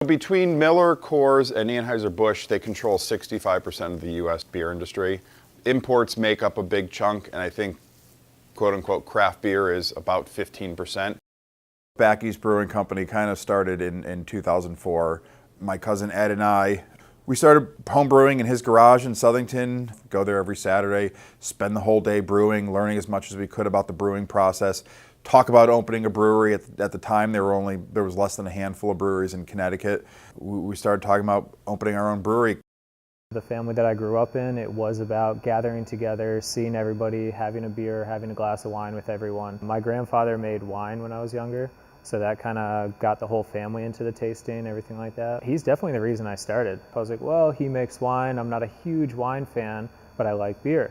Between Miller, Coors, and Anheuser-Busch, they control 65% of the U.S. beer industry. Imports make up a big chunk, and I think, quote-unquote, craft beer is about 15%. Back East Brewing Company kind of started in 2004. My cousin Ed and I, we started home brewing in his garage in Southington, go there every Saturday, spend the whole day brewing, learning as much as we could about the brewing process. Talk about opening a brewery. At the time, there was less than a handful of breweries in Connecticut. We started talking about opening our own brewery. The family that I grew up in, it was about gathering together, seeing everybody, having a beer, having a glass of wine with everyone. My grandfather made wine when I was younger, so that kind of got the whole family into the tasting, everything like that. He's definitely the reason I started. I was like, well, he makes wine. I'm not a huge wine fan, but I like beer.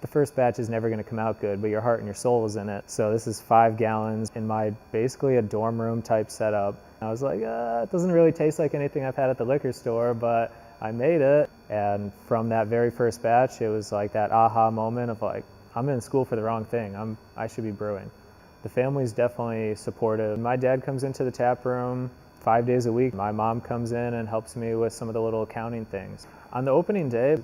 The first batch is never going to come out good, but your heart and your soul is in it. So this is 5 gallons in my basically a dorm room type setup. I was like, it doesn't really taste like anything I've had at the liquor store, but I made it. And from that very first batch, it was like that aha moment of like, I'm in school for the wrong thing. I should be brewing. The family's definitely supportive. My dad comes into the tap room 5 days a week. My mom comes in and helps me with some of the little accounting things. On the opening day,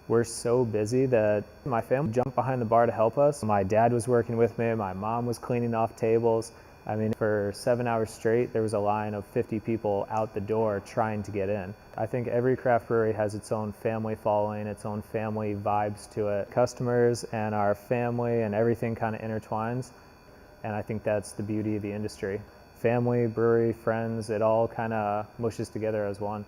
we're so busy that my family jumped behind the bar to help us. My dad was working with me, my mom was cleaning off tables. I mean, for 7 hours straight, there was a line of 50 people out the door trying to get in. I think every craft brewery has its own family following, its own family vibes to it. Customers and our family and everything kind of intertwines, and I think that's the beauty of the industry. Family, brewery, friends, it all kind of mushes together as one.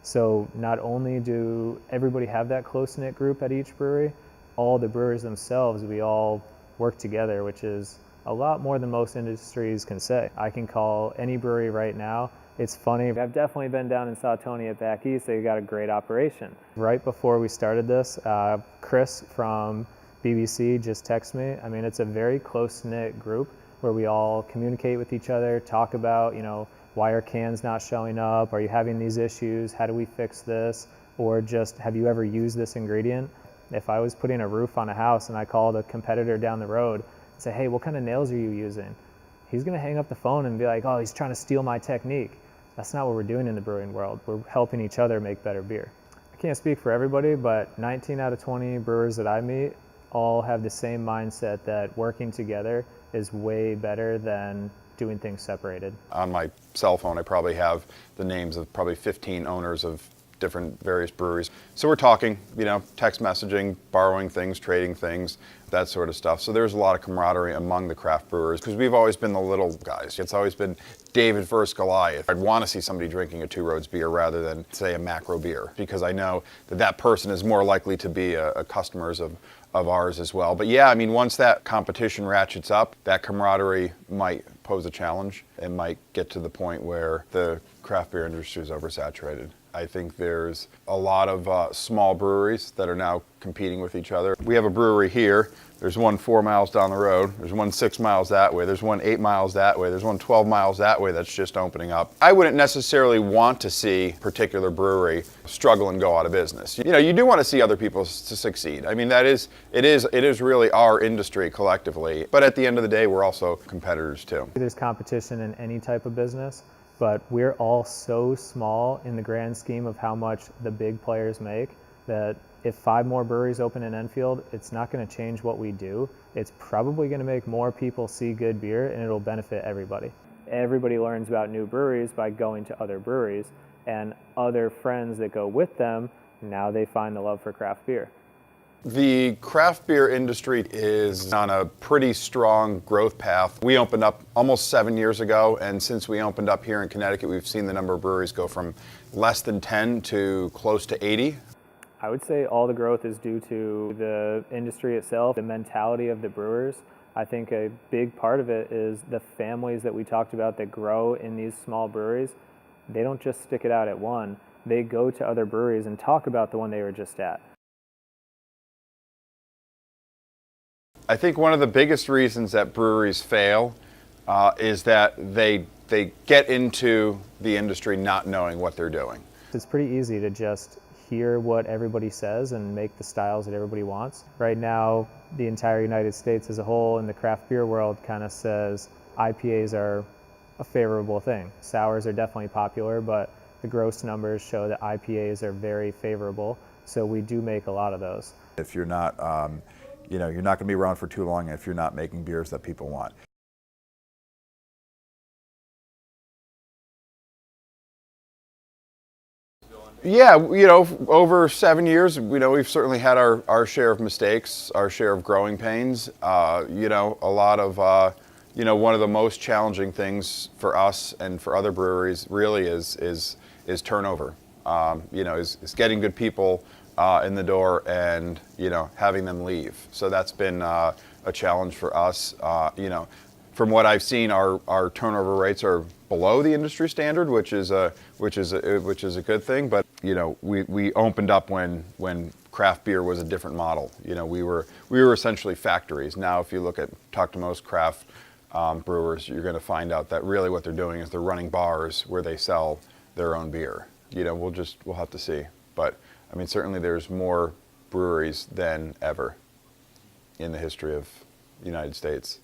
So not only do everybody have that close-knit group at each brewery, all the brewers themselves, we all work together, which is a lot more than most industries can say. I can call any brewery right now. It's funny, I've definitely been down in South Tony at Back East. They got a great operation. Right before we started this, Chris from BBC just texted me. I mean, it's a very close-knit group where we all communicate with each other, talk about, why are cans not showing up? Are you having these issues? How do we fix this? Or just, have you ever used this ingredient? If I was putting a roof on a house and I called a competitor down the road and say, hey, what kind of nails are you using? He's gonna hang up the phone and be like, oh, he's trying to steal my technique. That's not what we're doing in the brewing world. We're helping each other make better beer. I can't speak for everybody, but 19 out of 20 brewers that I meet all have the same mindset that working together is way better than doing things separated. On my cell phone, I probably have the names of probably 15 owners of different various breweries. So we're talking, text messaging, borrowing things, trading things, that sort of stuff. So there's a lot of camaraderie among the craft brewers because we've always been the little guys. It's always been David versus Goliath. I'd want to see somebody drinking a Two Roads beer rather than, say, a macro beer because I know that person is more likely to be a customers of ours as well. But yeah, I mean, once that competition ratchets up, that camaraderie might pose a challenge. It might get to the point where the craft beer industry is oversaturated. I think there's a lot of small breweries that are now competing with each other. We have a brewery here. There's one 4 miles down the road. There's one 6 miles that way. There's one 8 miles that way. There's one 12 miles that way that's just opening up. I wouldn't necessarily want to see a particular brewery struggle and go out of business. You do want to see other people to succeed. I mean, it is really our industry collectively. But at the end of the day, we're also competitors too. There's competition in any type of business, but we're all so small in the grand scheme of how much the big players make that if 5 more breweries open in Enfield, it's not going to change what we do. It's probably going to make more people see good beer, and it'll benefit everybody. Everybody learns about new breweries by going to other breweries, and other friends that go with them, now they find the love for craft beer. The craft beer industry is on a pretty strong growth path. We opened up almost 7 years ago, and since we opened up here in Connecticut, we've seen the number of breweries go from less than 10 to close to 80. I would say all the growth is due to the industry itself, the mentality of the brewers. I think a big part of it is the families that we talked about that grow in these small breweries. They don't just stick it out at one. They go to other breweries and talk about the one they were just at. I think one of the biggest reasons that breweries fail is that they get into the industry not knowing what they're doing. It's pretty easy to just hear what everybody says and make the styles that everybody wants. Right now, the entire United States as a whole in the craft beer world kind of says IPAs are a favorable thing. Sours are definitely popular, but the gross numbers show that IPAs are very favorable, so we do make a lot of those. If you're not, you're not going to be around for too long if you're not making beers that people want. Yeah, over 7 years, we've certainly had our share of mistakes, our share of growing pains. A lot of, one of the most challenging things for us and for other breweries really is turnover. Is getting good people in the door and having them leave. So that's been a challenge for us. From what I've seen, our turnover rates are below the industry standard, which is a good thing. But we opened up when craft beer was a different model. We were essentially factories. Now, if you talk to most craft brewers, you're going to find out that really what they're doing is they're running bars where they sell their own beer. We'll have to see. But I mean, certainly there's more breweries than ever in the history of the United States.